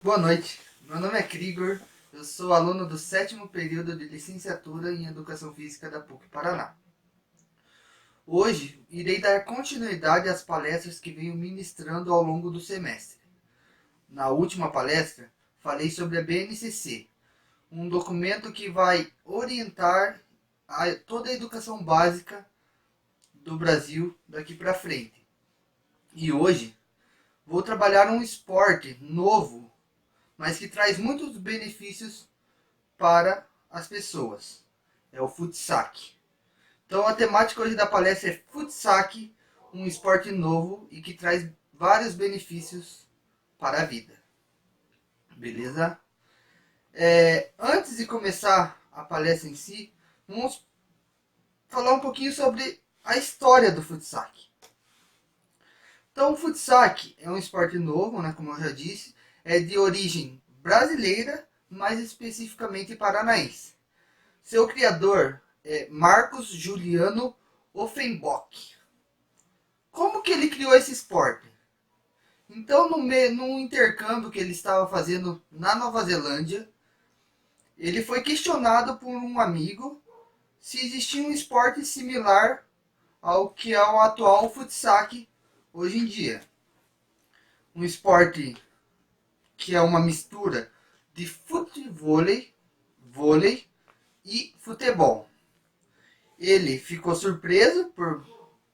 Boa noite, meu nome é Krigor, eu sou aluno do 7º período de licenciatura em Educação Física da PUC Paraná. Hoje irei dar continuidade às palestras que venho ministrando ao longo do semestre. Na última palestra, falei sobre a BNCC, um documento que vai orientar toda a educação básica do Brasil daqui para frente. E hoje vou trabalhar um esporte novo, mas que traz muitos benefícios para as pessoas. É o futsal. Então a temática hoje da palestra é futsal, um esporte novo e que traz vários benefícios para a vida. Beleza? Antes de começar a palestra em si, vamos falar um pouquinho sobre a história do futsal. Então o futsal é um esporte novo, né, como eu já disse, é de origem brasileira, mais especificamente paranaense. Seu criador é Marcos Juliano Offenbock. Como que ele criou esse esporte? Então, num intercâmbio que ele estava fazendo na Nova Zelândia, ele foi questionado por um amigo se existia um esporte similar ao que é o atual futsal hoje em dia. Um esporte que é uma mistura de futevôlei, vôlei e futebol. Ele ficou surpreso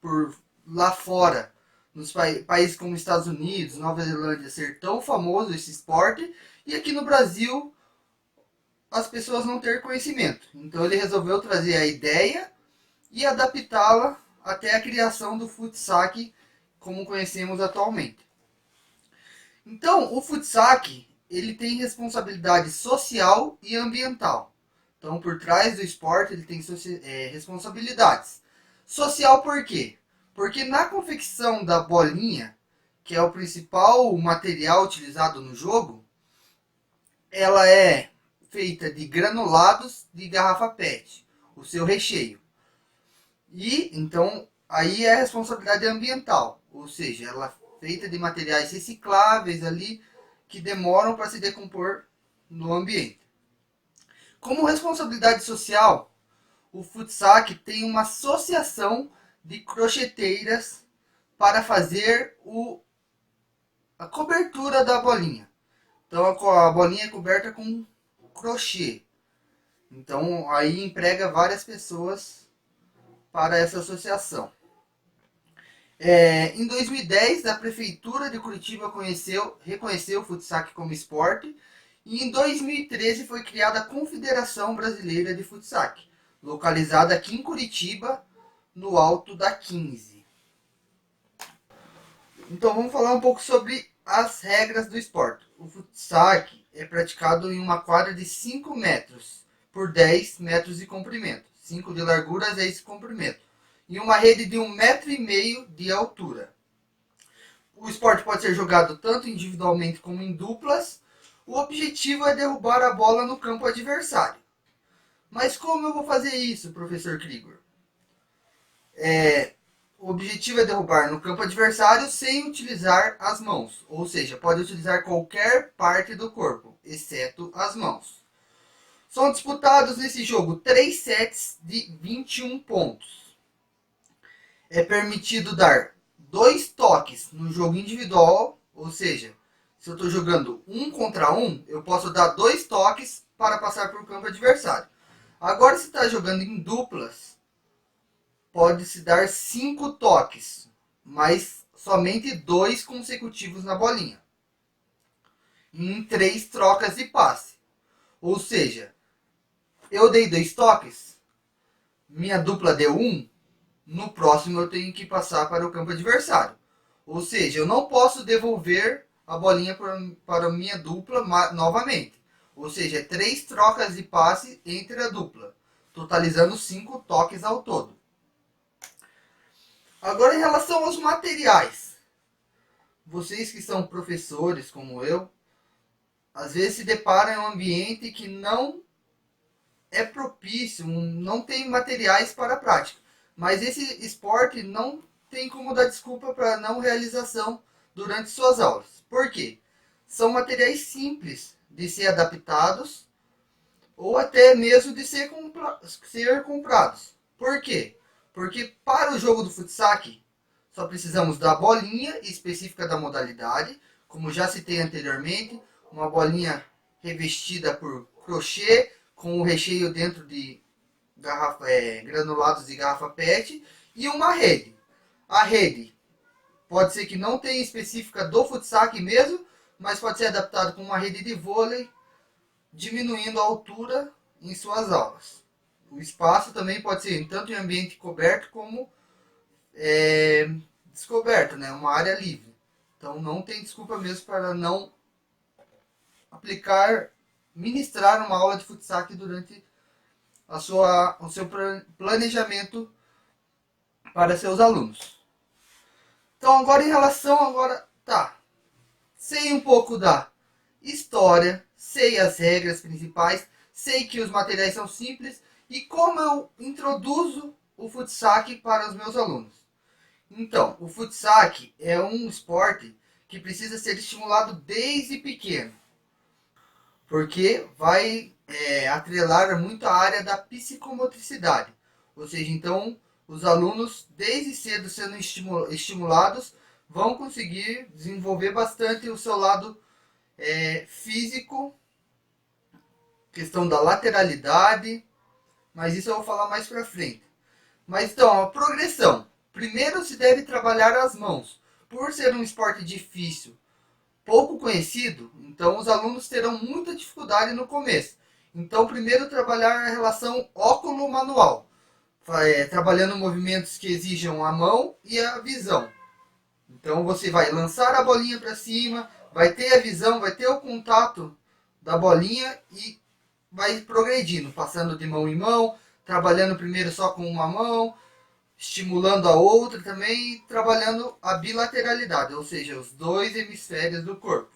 por lá fora, nos países como Estados Unidos, Nova Zelândia, ser tão famoso esse esporte, e aqui no Brasil as pessoas não ter conhecimento. Então ele resolveu trazer a ideia e adaptá-la até a criação do futsal como conhecemos atualmente. Então o futsal ele tem responsabilidade social e ambiental. Então, por trás do esporte, ele tem responsabilidades. Social por quê? Porque na confecção da bolinha, que é o principal material utilizado no jogo, ela é feita de granulados de garrafa PET, o seu recheio. E, então, aí é a responsabilidade ambiental, ou seja, ela é feita de materiais recicláveis ali, que demoram para se decompor no ambiente. Como responsabilidade social, o futsal tem uma associação de crocheteiras para fazer a cobertura da bolinha. Então a bolinha é coberta com crochê. Então aí emprega várias pessoas para essa associação. Em 2010, a Prefeitura de Curitiba reconheceu o futsal como esporte, e em 2013 foi criada a Confederação Brasileira de Futsal, localizada aqui em Curitiba, no alto da 15. Então vamos falar um pouco sobre as regras do esporte. O futsal é praticado em uma quadra de 5 metros por 10 metros de comprimento. 5 de largura, 10 de comprimento. E uma rede de 1,5 m de altura. O esporte pode ser jogado tanto individualmente como em duplas. O objetivo é derrubar a bola no campo adversário. Mas como eu vou fazer isso, professor Krigor? O objetivo é derrubar no campo adversário sem utilizar as mãos. Ou seja, pode utilizar qualquer parte do corpo, exceto as mãos. São disputados nesse jogo 3 sets de 21 pontos. É permitido dar 2 toques no jogo individual, ou seja, se eu estou jogando 1 contra 1, eu posso dar 2 toques para passar para o campo adversário. Agora, se está jogando em duplas, pode-se dar 5 toques, mas somente 2 consecutivos na bolinha, em 3 trocas de passe. Ou seja, eu dei 2 toques, minha dupla deu 1, no próximo eu tenho que passar para o campo adversário. Ou seja, eu não posso devolver a bolinha para a minha dupla novamente. Ou seja, 3 trocas de passe entre a dupla, totalizando 5 toques ao todo. Agora, em relação aos materiais. Vocês que são professores como eu, às vezes se deparam em um ambiente que não é propício, não tem materiais para a prática. Mas esse esporte não tem como dar desculpa para não realização durante suas aulas. Por quê? são materiais simples de ser adaptados ou até mesmo de ser comprados. Por quê? Porque para o jogo do futsal só precisamos da bolinha específica da modalidade, como já citei anteriormente, uma bolinha revestida por crochê com o recheio dentro de granulados de garrafa PET e uma rede. A rede pode ser que não tenha específica do futsal mesmo, mas pode ser adaptado com uma rede de vôlei, diminuindo a altura em suas aulas. O espaço também pode ser tanto em ambiente coberto como descoberto, né? Uma área livre. Então não tem desculpa mesmo para não aplicar, ministrar uma aula de futsal durante o seu planejamento para seus alunos. Então agora em relação sei um pouco da história, sei as regras principais, sei que os materiais são simples e como eu introduzo o futsal para os meus alunos. Então, o futsal é um esporte que precisa ser estimulado desde pequeno, porque vai atrelar muito a área da psicomotricidade. Ou seja, então, os alunos, desde cedo sendo estimulados, vão conseguir desenvolver bastante o seu lado físico, questão da lateralidade, mas isso eu vou falar mais pra frente. Mas então, a progressão. Primeiro se deve trabalhar as mãos. Por ser um esporte difícil, pouco conhecido, então os alunos terão muita dificuldade no começo. Então, primeiro trabalhar a relação óculo-manual, trabalhando movimentos que exijam a mão e a visão. Então, você vai lançar a bolinha para cima, vai ter a visão, vai ter o contato da bolinha e vai progredindo, passando de mão em mão, trabalhando primeiro só com uma mão, estimulando a outra também e trabalhando a bilateralidade, ou seja, os dois hemisférios do corpo.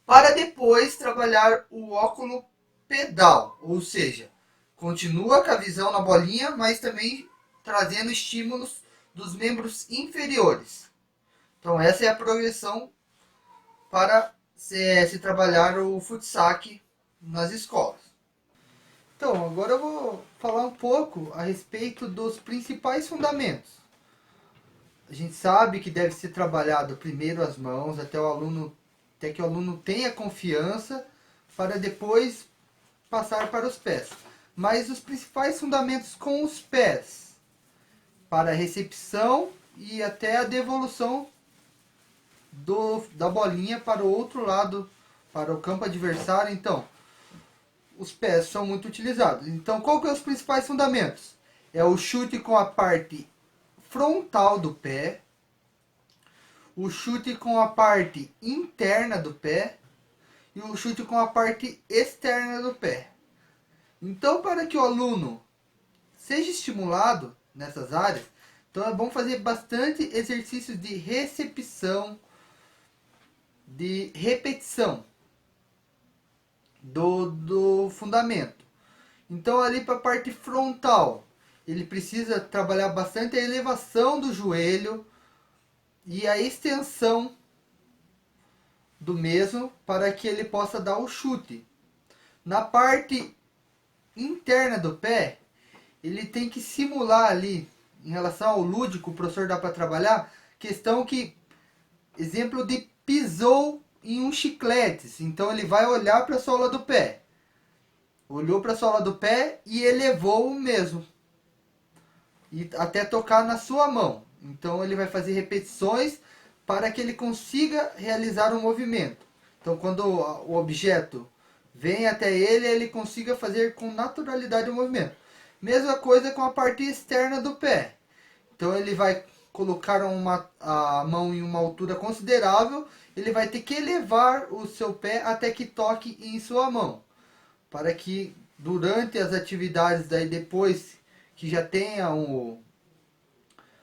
Para depois trabalhar o óculo pedal, ou seja, continua com a visão na bolinha, mas também trazendo estímulos dos membros inferiores. Então essa é a progressão para se trabalhar o futsal nas escolas. Então, agora eu vou falar um pouco a respeito dos principais fundamentos. A gente sabe que deve ser trabalhado primeiro as mãos, até que o aluno tenha confiança para depois passar para os pés. Mas os principais fundamentos com os pés, para a recepção e até a devolução da bolinha para o outro lado, para o campo adversário. Então, os pés são muito utilizados. Então, qual que é os principais fundamentos? É o chute com a parte frontal do pé, o chute com a parte interna do pé e o chute com a parte externa do pé. Então, para que o aluno seja estimulado nessas áreas, então é bom fazer bastante exercícios de recepção, de repetição do fundamento. Então, ali para a parte frontal, ele precisa trabalhar bastante a elevação do joelho e a extensão do mesmo para que ele possa dar o chute. Na parte interna do pé, ele tem que simular ali, em relação ao lúdico, o professor dá para trabalhar, questão que, exemplo de pisou em um chiclete, então ele vai olhar para a sola do pé. Olhou para a sola do pé e elevou o mesmo. E até tocar na sua mão. Então ele vai fazer repetições para que ele consiga realizar um movimento. Então quando o objeto vem até ele, ele consiga fazer com naturalidade o movimento. Mesma coisa com a parte externa do pé. Então ele vai colocar a mão em uma altura considerável, ele vai ter que elevar o seu pé até que toque em sua mão. Para que durante as atividades daí depois que já tenha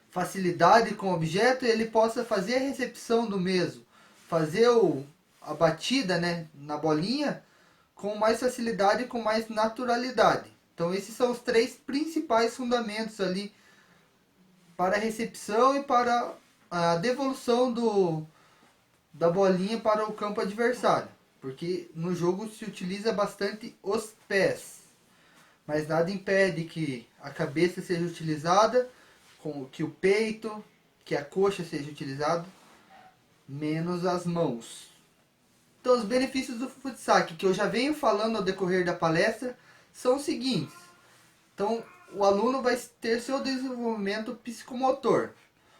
facilidade com o objeto, ele possa fazer a recepção do mesmo, fazer a batida, né, na bolinha com mais facilidade e com mais naturalidade. Então esses são os três principais fundamentos ali para a recepção e para a devolução da bolinha para o campo adversário, porque no jogo se utiliza bastante os pés, mas nada impede que a cabeça seja utilizada, que o peito, que a coxa seja utilizada, menos as mãos. Então, os benefícios do futsal, que eu já venho falando ao decorrer da palestra, são os seguintes. Então, o aluno vai ter seu desenvolvimento psicomotor,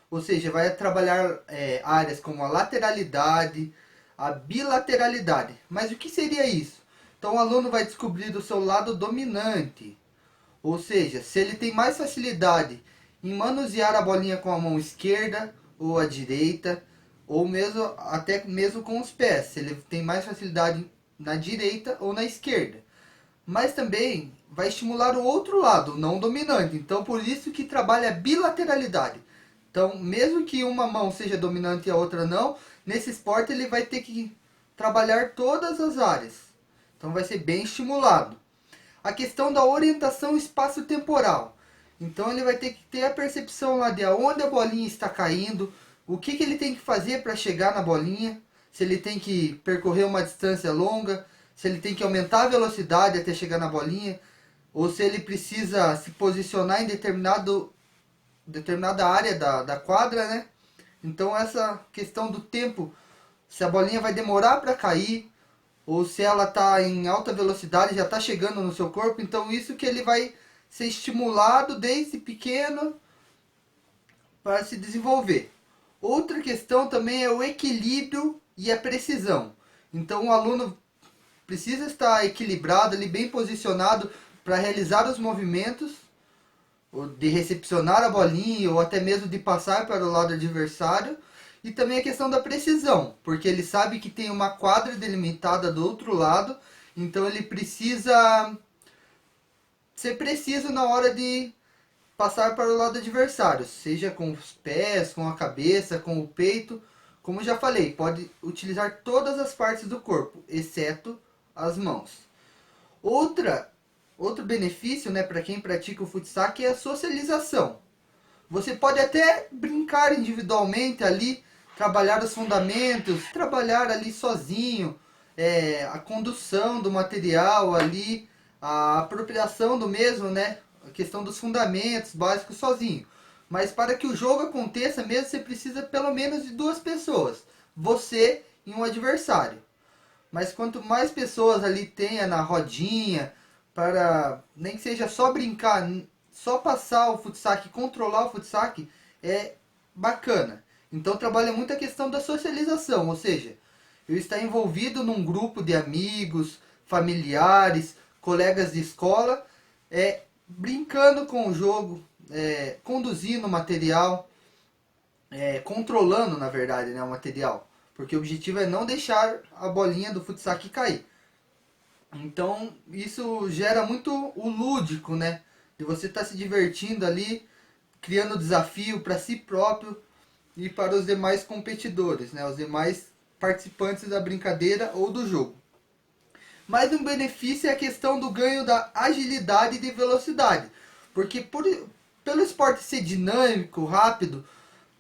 ou seja, vai trabalhar áreas como a lateralidade, a bilateralidade. Mas o que seria isso? Então, o aluno vai descobrir o seu lado dominante, ou seja, se ele tem mais facilidade em manusear a bolinha com a mão esquerda ou a direita, ou mesmo até mesmo com os pés, se ele tem mais facilidade na direita ou na esquerda. Mas também vai estimular o outro lado, não dominante. Então, por isso que trabalha a bilateralidade. Então, mesmo que uma mão seja dominante e a outra não, nesse esporte ele vai ter que trabalhar todas as áreas. Então, vai ser bem estimulado. A questão da orientação espaço-temporal. Então, ele vai ter que ter a percepção lá de onde a bolinha está caindo, o que ele tem que fazer para chegar na bolinha, se ele tem que percorrer uma distância longa, se ele tem que aumentar a velocidade até chegar na bolinha, ou se ele precisa se posicionar em determinada área da quadra, né? Então essa questão do tempo, se a bolinha vai demorar para cair, ou se ela está em alta velocidade, já está chegando no seu corpo, então isso que ele vai ser estimulado desde pequeno para se desenvolver. Outra questão também é o equilíbrio e a precisão. Então o aluno precisa estar equilibrado, ali, bem posicionado para realizar os movimentos, ou de recepcionar a bolinha, ou até mesmo de passar para o lado adversário. E também a questão da precisão, porque ele sabe que tem uma quadra delimitada do outro lado, então ele precisa ser preciso na hora de passar para o lado adversário, seja com os pés, com a cabeça, com o peito. Como já falei, pode utilizar todas as partes do corpo, exceto as mãos. Outro benefício, né, para quem pratica o futsal é a socialização. Você pode até brincar individualmente ali, trabalhar os fundamentos, trabalhar ali sozinho, a condução do material ali, a apropriação do mesmo, né, a questão dos fundamentos básicos sozinho. Mas para que o jogo aconteça mesmo, você precisa pelo menos de duas pessoas, você e um adversário. Mas quanto mais pessoas ali tenha na rodinha, para nem que seja só brincar, só passar o futsal, controlar o futsal, é bacana. Então trabalha muito a questão da socialização, ou seja, eu estar envolvido num grupo de amigos, familiares, colegas de escola, brincando com o jogo, conduzindo o material, controlando na verdade, né, o material. Porque o objetivo é não deixar a bolinha do futsal cair. Então isso gera muito o lúdico, né? De você estar se divertindo ali, criando desafio para si próprio e para os demais competidores, né? Os demais participantes da brincadeira ou do jogo. Mais um benefício é a questão do ganho da agilidade e de velocidade. Porque pelo esporte ser dinâmico, rápido,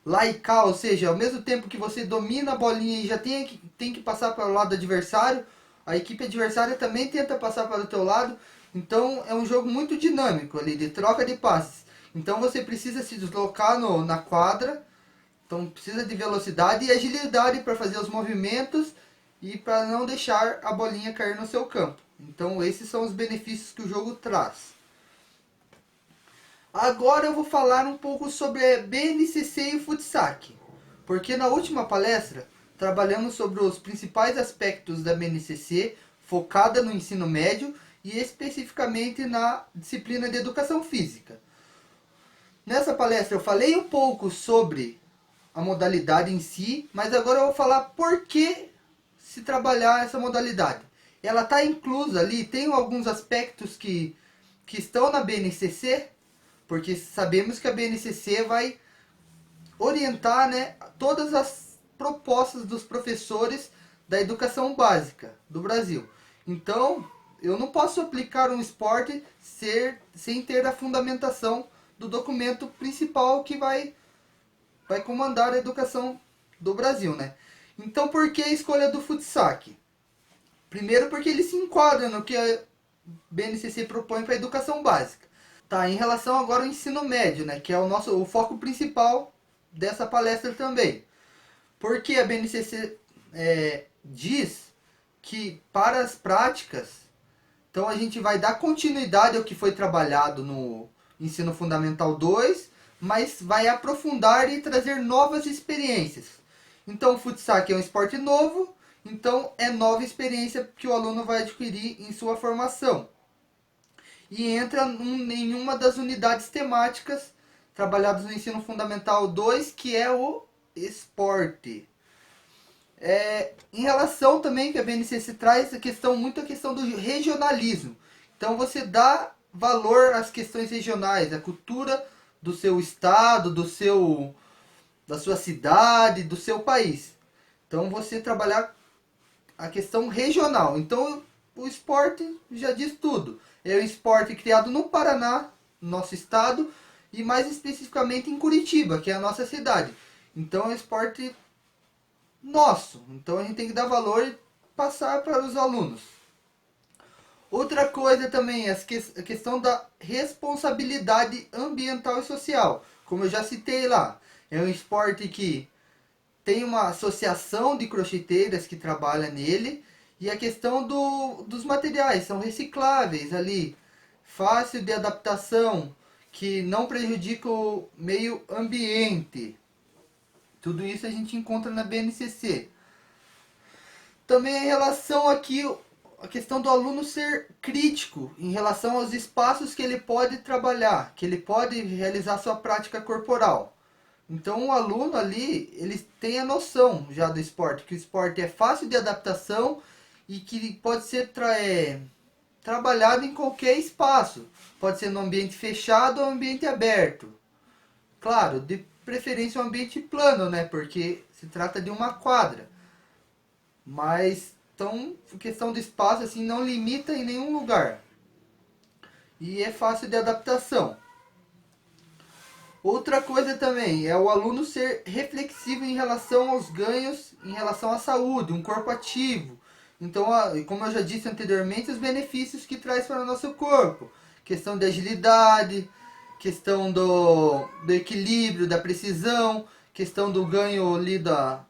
lá e cá, ou seja, ao mesmo tempo que você domina a bolinha e já tem que passar para o lado adversário, a equipe adversária também tenta passar para o teu lado. Então é um jogo muito dinâmico ali, de troca de passes. Então você precisa se deslocar na quadra, então precisa de velocidade e agilidade para fazer os movimentos e para não deixar a bolinha cair no seu campo. Então esses são os benefícios que o jogo traz. Agora eu vou falar um pouco sobre a BNCC e o futsal, porque na última palestra trabalhamos sobre os principais aspectos da BNCC, focada no ensino médio e especificamente na disciplina de educação física. Nessa palestra eu falei um pouco sobre a modalidade em si, mas agora eu vou falar por que se trabalhar essa modalidade. Ela está inclusa ali, tem alguns aspectos que estão na BNCC, porque sabemos que a BNCC vai orientar, né, todas as propostas dos professores da educação básica do Brasil. Então, eu não posso aplicar um esporte sem ter a fundamentação do documento principal que vai comandar a educação do Brasil, né? Então, por que a escolha do Futsac? Primeiro, porque ele se enquadra no que a BNCC propõe para a educação básica. Tá, em relação agora ao ensino médio, né, que é o foco principal dessa palestra também. Porque a BNCC diz que para as práticas, então a gente vai dar continuidade ao que foi trabalhado no ensino fundamental 2, mas vai aprofundar e trazer novas experiências. Então o futsal é um esporte novo, então é nova experiência que o aluno vai adquirir em sua formação. E entra em uma das unidades temáticas trabalhadas no ensino fundamental 2, que é o esporte. Em relação também que a BNCC traz muito a questão do regionalismo. Então você dá valor às questões regionais, à cultura do seu estado, da sua cidade, do seu país. Então você trabalhar a questão regional. Então o esporte já diz tudo. É um esporte criado no Paraná, nosso estado, e mais especificamente em Curitiba, que é a nossa cidade. Então é um esporte nosso. Então a gente tem que dar valor e passar para os alunos. Outra coisa também é a questão da responsabilidade ambiental e social. Como eu já citei lá, é um esporte que tem uma associação de crocheteiras que trabalha nele. E a questão dos materiais, são recicláveis ali, fácil de adaptação, que não prejudica o meio ambiente. Tudo isso a gente encontra na BNCC. Também em relação aqui a questão do aluno ser crítico em relação aos espaços que ele pode trabalhar, que ele pode realizar sua prática corporal. Então o aluno ali, ele tem a noção já do esporte, que o esporte é fácil de adaptação e que pode ser trabalhado em qualquer espaço. Pode ser no ambiente fechado ou ambiente aberto. Claro, de preferência um ambiente plano, né? Porque se trata de uma quadra. Mas, então, questão do espaço, assim, não limita em nenhum lugar. E é fácil de adaptação. Outra coisa também é o aluno ser reflexivo em relação aos ganhos, em relação à saúde, um corpo ativo. Então, como eu já disse anteriormente, os benefícios que traz para o nosso corpo. Questão de agilidade, questão do equilíbrio, da precisão, questão do ganho ali da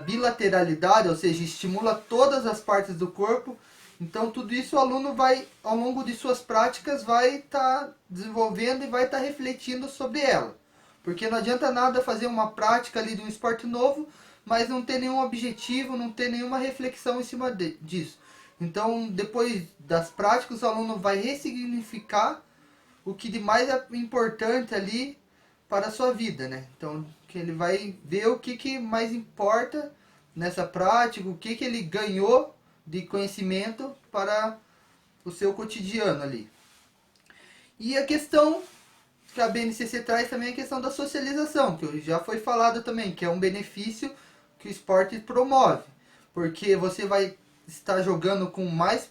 bilateralidade, ou seja, estimula todas as partes do corpo. Então tudo isso o aluno vai, ao longo de suas práticas, vai estar desenvolvendo e vai estar refletindo sobre ela. Porque não adianta nada fazer uma prática ali de um esporte novo, mas não ter nenhum objetivo, não ter nenhuma reflexão em cima disso. Então, depois das práticas, o aluno vai ressignificar o que de mais é importante ali para a sua vida, né? Então, que ele vai ver o que mais importa nessa prática, o que ele ganhou de conhecimento para o seu cotidiano ali. E a questão que a BNCC traz também é a questão da socialização, que já foi falado também, que é um benefício que o esporte promove. Porque você vai estar jogando com mais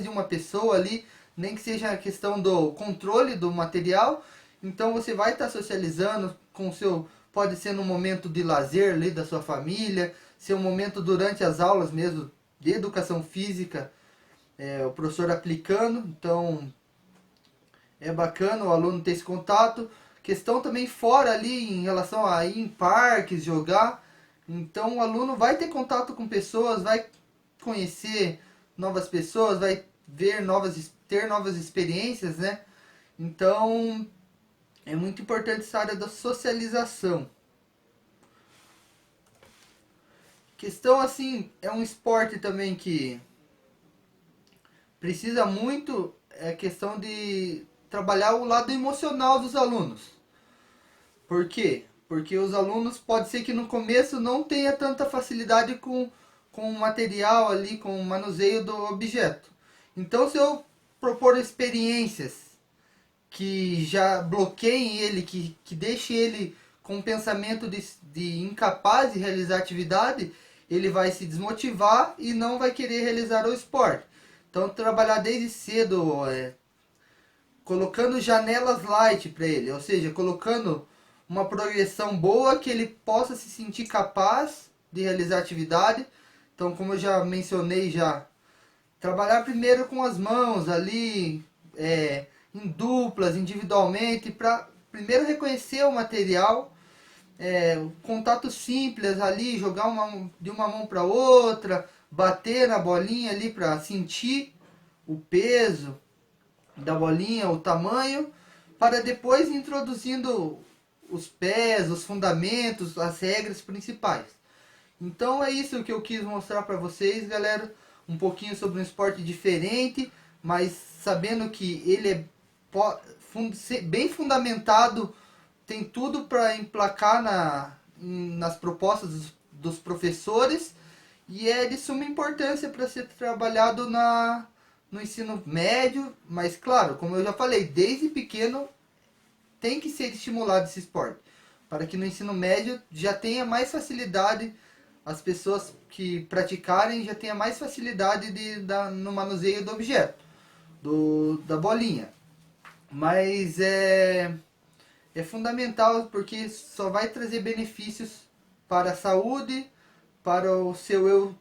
de uma pessoa ali, nem que seja a questão do controle do material. Então você vai estar socializando com o seu... Pode ser no momento de lazer ali da sua família, ser um momento durante as aulas mesmo de educação física, o professor aplicando. Então é bacana o aluno ter esse contato. Questão também fora ali em relação a ir em parques, jogar. Então o aluno vai ter contato com pessoas, vai conhecer novas pessoas, vai ter novas experiências, né? Então é muito importante essa área da socialização. Questão assim, é um esporte também que precisa muito, é questão de trabalhar o lado emocional dos alunos. Por quê? Porque os alunos pode ser que no começo não tenha tanta facilidade com o material ali, com o manuseio do objeto. Então se eu propor experiências que já bloqueiem ele, que deixe ele com um pensamento de incapaz de realizar atividade, ele vai se desmotivar e não vai querer realizar o esporte. Então trabalhar desde cedo, colocando janelas light para ele, ou seja, colocando uma progressão boa que ele possa se sentir capaz de realizar a atividade. Então, como eu já mencionei, já trabalhar primeiro com as mãos ali, em duplas, individualmente, para primeiro reconhecer o material, o contato simples ali, jogar de uma mão para outra, bater na bolinha ali para sentir o peso da bolinha, o tamanho, para depois introduzindo os pés, os fundamentos, as regras principais. Então é isso que eu quis mostrar para vocês, galera, um pouquinho sobre um esporte diferente, mas sabendo que ele é bem fundamentado, tem tudo para emplacar nas propostas dos professores, e é de suma importância para ser trabalhado no ensino médio, mas claro, como eu já falei, desde pequeno tem que ser estimulado esse esporte, para que no ensino médio já tenha mais facilidade, as pessoas que praticarem já tenha mais facilidade no manuseio do objeto, da bolinha. Mas é fundamental porque só vai trazer benefícios para a saúde, para o seu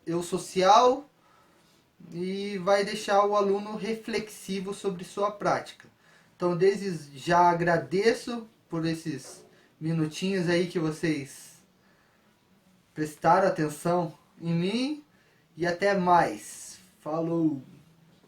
eu social, e vai deixar o aluno reflexivo sobre sua prática. Então, desde já agradeço por esses minutinhos aí que vocês prestaram atenção em mim, e até mais. Falou!